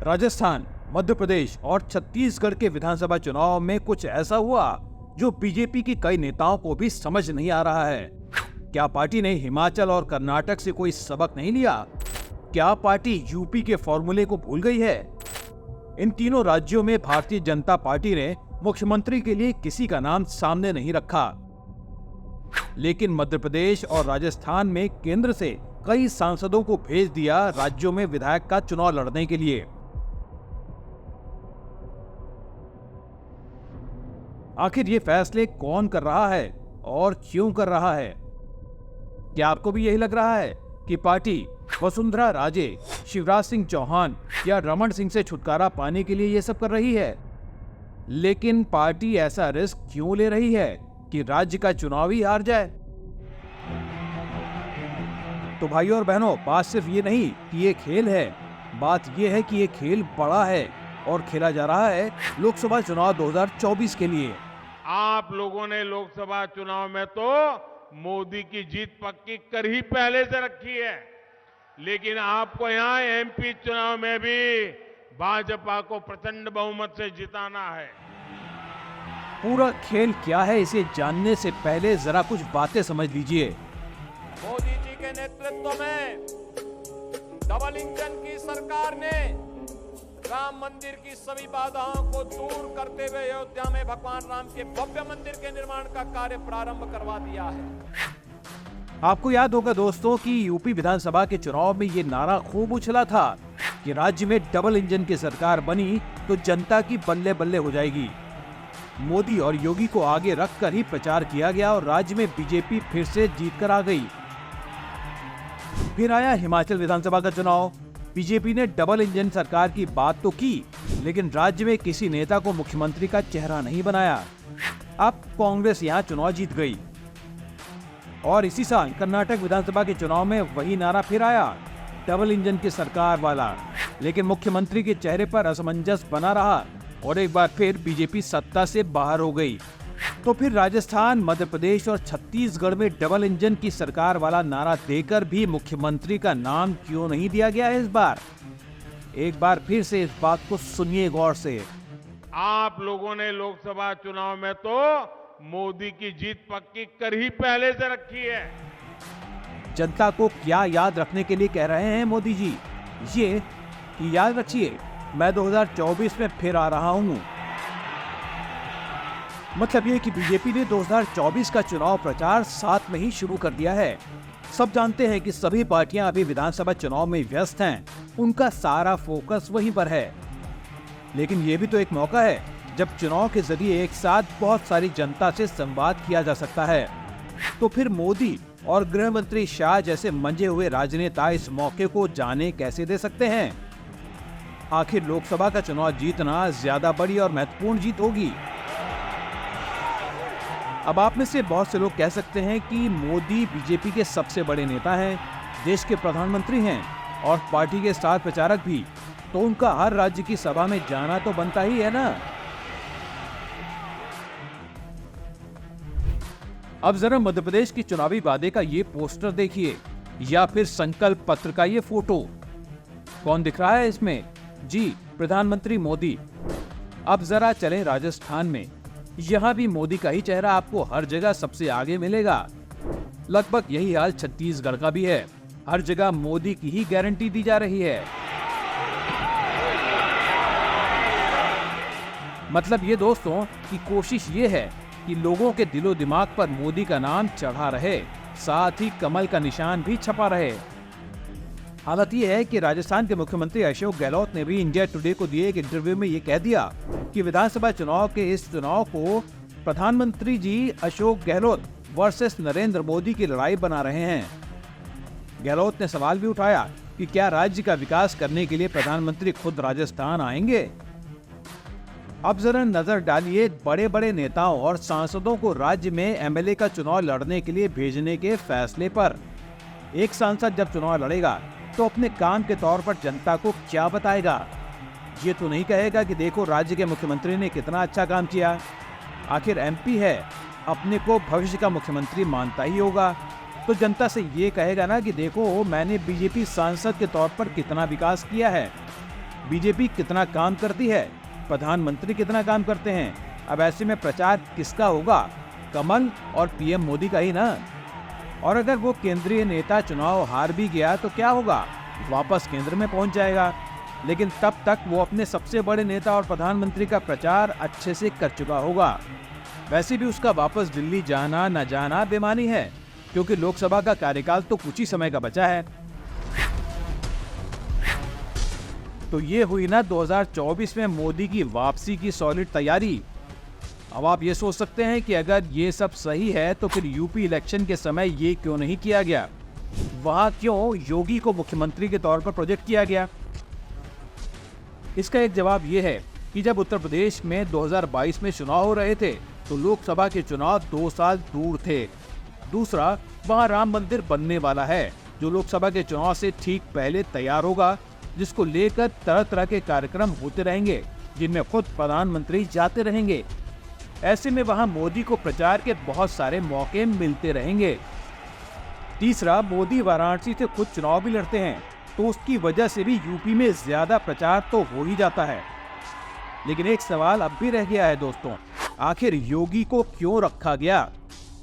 राजस्थान, मध्य प्रदेश और छत्तीसगढ़ के विधानसभा चुनाव में कुछ ऐसा हुआ जो बीजेपी की कई नेताओं को भी समझ नहीं आ रहा है। क्या पार्टी ने हिमाचल और कर्नाटक से कोई सबक नहीं लिया? क्या पार्टी यूपी के फॉर्मूले को भूल गई है? इन तीनों राज्यों में भारतीय जनता पार्टी ने मुख्यमंत्री के लिए किसी का नाम सामने नहीं रखा, लेकिन मध्य प्रदेश और राजस्थान में केंद्र से कई सांसदों को भेज दिया राज्यों में विधायक का चुनाव लड़ने के लिए। आखिर ये फैसले कौन कर रहा है और क्यों कर रहा है? क्या आपको भी यही लग रहा है कि पार्टी वसुंधरा राजे, शिवराज सिंह चौहान या रमन सिंह से छुटकारा पाने के लिए ये सब कर रही है? लेकिन पार्टी ऐसा रिस्क क्यों ले रही है कि राज्य का चुनाव ही हार जाए? तो भाइयों और बहनों, बात सिर्फ ये नहीं कि ये खेल है, बात ये है कि ये खेल बड़ा है और खेला जा रहा है लोकसभा चुनाव 2024 के लिए। आप लोगों ने लोकसभा चुनाव में तो मोदी की जीत पक्की कर ही पहले से रखी है, लेकिन आपको यहां एमपी चुनाव में भी भाजपा को प्रचंड बहुमत से जिताना है। पूरा खेल क्या है, इसे जानने से पहले जरा कुछ बातें समझ लीजिए। मोदी जी के नेतृत्व में डबल इंजन की सरकार ने राम मंदिर की सभी बाधाओं को दूर करते हुए अयोध्या में भगवान राम के भव्य मंदिर के निर्माण का कार्य प्रारंभ करवा दिया है। आपको याद होगा दोस्तों कि यूपी विधानसभा के चुनाव में ये नारा खूब उछला था कि राज्य में डबल इंजन की सरकार बनी तो जनता की बल्ले बल्ले हो जाएगी। मोदी और योगी को आगे रखकर ही प्रचार किया गया और राज्य में बीजेपी फिर से जीत कर आ गई। फिर आया हिमाचल विधानसभा का चुनाव। बीजेपी ने डबल इंजन सरकार की बात तो की, लेकिन राज्य में किसी नेता को मुख्यमंत्री का चेहरा नहीं बनाया। अब कांग्रेस यहां चुनाव जीत गई। और इसी साल कर्नाटक विधानसभा के चुनाव में वही नारा फिर आया, डबल इंजन की सरकार वाला, लेकिन मुख्यमंत्री के चेहरे पर असमंजस बना रहा और एक बार फिर बीजेपी सत्ता से बाहर हो गई। तो फिर राजस्थान, मध्य प्रदेश और छत्तीसगढ़ में डबल इंजन की सरकार वाला नारा देकर भी मुख्यमंत्री का नाम क्यों नहीं दिया गया है इस बार? एक बार फिर से इस बात को सुनिए गौर से। आप लोगों ने लोकसभा चुनाव में तो मोदी की जीत पक्की कर ही पहले से रखी है। जनता को क्या याद रखने के लिए कह रहे हैं मोदी जी? ये कि याद रखिए, मैं 2024 में फिर आ रहा हूं। मतलब ये कि बीजेपी ने 2024 का चुनाव प्रचार 7 में ही शुरू कर दिया है। सब जानते हैं कि सभी पार्टियां अभी विधानसभा चुनाव में व्यस्त हैं, उनका सारा फोकस वहीं पर है। लेकिन ये भी तो एक मौका है जब चुनाव के जरिए एक साथ बहुत सारी जनता से संवाद किया जा सकता है। तो फिर मोदी और गृह मंत्री शाह जैसे मंजे हुए राजनेता इस मौके को जाने कैसे दे सकते हैं? आखिर लोकसभा का चुनाव जीतना ज्यादा बड़ी और महत्वपूर्ण जीत होगी। अब आप में से बहुत से लोग कह सकते हैं कि मोदी बीजेपी के सबसे बड़े नेता हैं, देश के प्रधानमंत्री हैं और पार्टी के स्टार प्रचारक भी, तो उनका हर राज्य की सभा में जाना तो बनता ही है ना। अब जरा मध्य प्रदेश की चुनावी वादे का ये पोस्टर देखिए, या फिर संकल्प पत्र का ये फोटो। कौन दिख रहा है इसमें? जी, प्रधानमंत्री मोदी। अब जरा चलें राजस्थान में। यहाँ भी मोदी का ही चेहरा आपको हर जगह सबसे आगे मिलेगा। लगभग यही हाल छत्तीसगढ़ का भी है। हर जगह मोदी की ही गारंटी दी जा रही है। मतलब ये दोस्तों की कोशिश ये है कि लोगों के दिलो दिमाग पर मोदी का नाम चढ़ा रहे, साथ ही कमल का निशान भी छपा रहे। हालत यह है कि राजस्थान के मुख्यमंत्री अशोक गहलोत ने भी इंडिया टुडे को दिए एक इंटरव्यू में ये कह दिया कि विधानसभा चुनाव के इस चुनाव को प्रधानमंत्री जी अशोक गहलोत वर्सेस नरेंद्र मोदी की लड़ाई बना रहे हैं। गहलोत ने सवाल भी उठाया कि क्या राज्य का विकास करने के लिए प्रधानमंत्री खुद राजस्थान आएंगे? अब जरा नजर डालिए बड़े बड़े नेताओं और सांसदों को राज्य में एमएलए का चुनाव लड़ने के लिए भेजने के फैसले पर। एक सांसद जब चुनाव लड़ेगा तो अपने काम के तौर पर जनता को क्या बताएगा? ये तो नहीं कहेगा कि देखो राज्य के मुख्यमंत्री ने कितना अच्छा काम किया। आखिर एमपी है, अपने को भविष्य का मुख्यमंत्री मानता ही होगा, तो जनता से ये कहेगा ना कि देखो मैंने बीजेपी सांसद के तौर पर कितना विकास किया है। बीजेपी कितना काम करती है, प्रधानमंत्री कितना काम करते हैं। अब ऐसे में प्रचार किसका होगा? कमल और पीएम मोदी का ही ना। और अगर वो केंद्रीय नेता चुनाव हार भी गया तो क्या होगा? वापस केंद्र में पहुंच जाएगा, लेकिन तब तक वो अपने सबसे बड़े नेता और प्रधानमंत्री का प्रचार अच्छे से कर चुका होगा। वैसे भी उसका वापस दिल्ली जाना न जाना बेमानी है, क्योंकि लोकसभा का कार्यकाल तो कुछ ही समय का बचा है। तो ये हुई ना 2024 में मोदी की वापसी की सॉलिड तैयारी। अब आप ये सोच सकते हैं कि अगर ये सब सही है तो फिर यूपी इलेक्शन के समय ये क्यों नहीं किया गया? वहां क्यों योगी को मुख्यमंत्री के तौर पर प्रोजेक्ट किया गया? इसका एक जवाब ये है कि जब उत्तर प्रदेश में 2022 में चुनाव हो रहे थे तो लोकसभा के चुनाव 2 साल दूर थे। दूसरा, वहां राम मंदिर बनने वाला है जो लोकसभा के चुनाव से ठीक पहले तैयार होगा, जिसको लेकर तरह तरह के कार्यक्रम होते रहेंगे, जिनमें खुद प्रधानमंत्री जाते रहेंगे। ऐसे में वहां मोदी को प्रचार के बहुत सारे मौके मिलते रहेंगे। तीसरा, मोदी वाराणसी से खुद चुनाव भी लड़ते हैं, तो उसकी वजह से भी यूपी में ज्यादा प्रचार तो हो ही जाता है। लेकिन एक सवाल अब भी रह गया है दोस्तों, आखिर योगी को क्यों रखा गया?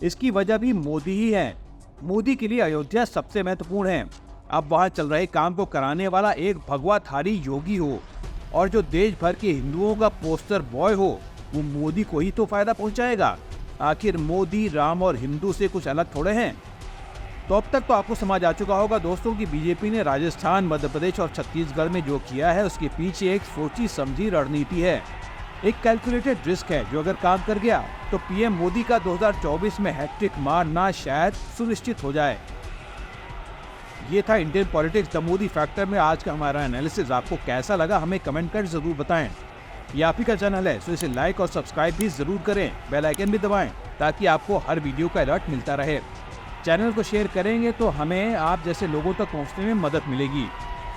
इसकी वजह भी मोदी ही है। मोदी के लिए अयोध्या सबसे महत्वपूर्ण है। अब वहां चल रहे काम को कराने वाला एक भगवाधारी योगी हो और जो देश भर के हिंदुओं का पोस्टर बॉय हो, वो मोदी को ही तो फायदा पहुंचाएगा। आखिर मोदी राम और हिंदू से कुछ अलग थोड़े हैं। तो अब तक तो आपको समझ आ चुका होगा दोस्तों कि बीजेपी ने राजस्थान, मध्य प्रदेश और छत्तीसगढ़ में जो किया है उसके पीछे एक सोची समझी रणनीति है, एक कैलकुलेटेड रिस्क है जो अगर काम कर गया तो पीएम मोदी का 2024 में हैट्रिक मारना शायद सुनिश्चित हो जाए। ये था Indian politics the Modi factor में आज का हमारा एनालिसिस। आपको कैसा लगा हमें कमेंट कर जरूर बताएं। ये आप ही का चैनल है, तो इसे लाइक और सब्सक्राइब भी जरूर करें, बेल आइकन भी दबाएं ताकि आपको हर वीडियो का अलर्ट मिलता रहे। चैनल को शेयर करेंगे तो हमें आप जैसे लोगों तक पहुंचने में मदद मिलेगी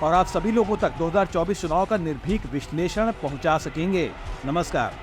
और आप सभी लोगों तक 2024 चुनाव का निर्भीक विश्लेषण पहुंचा सकेंगे। नमस्कार।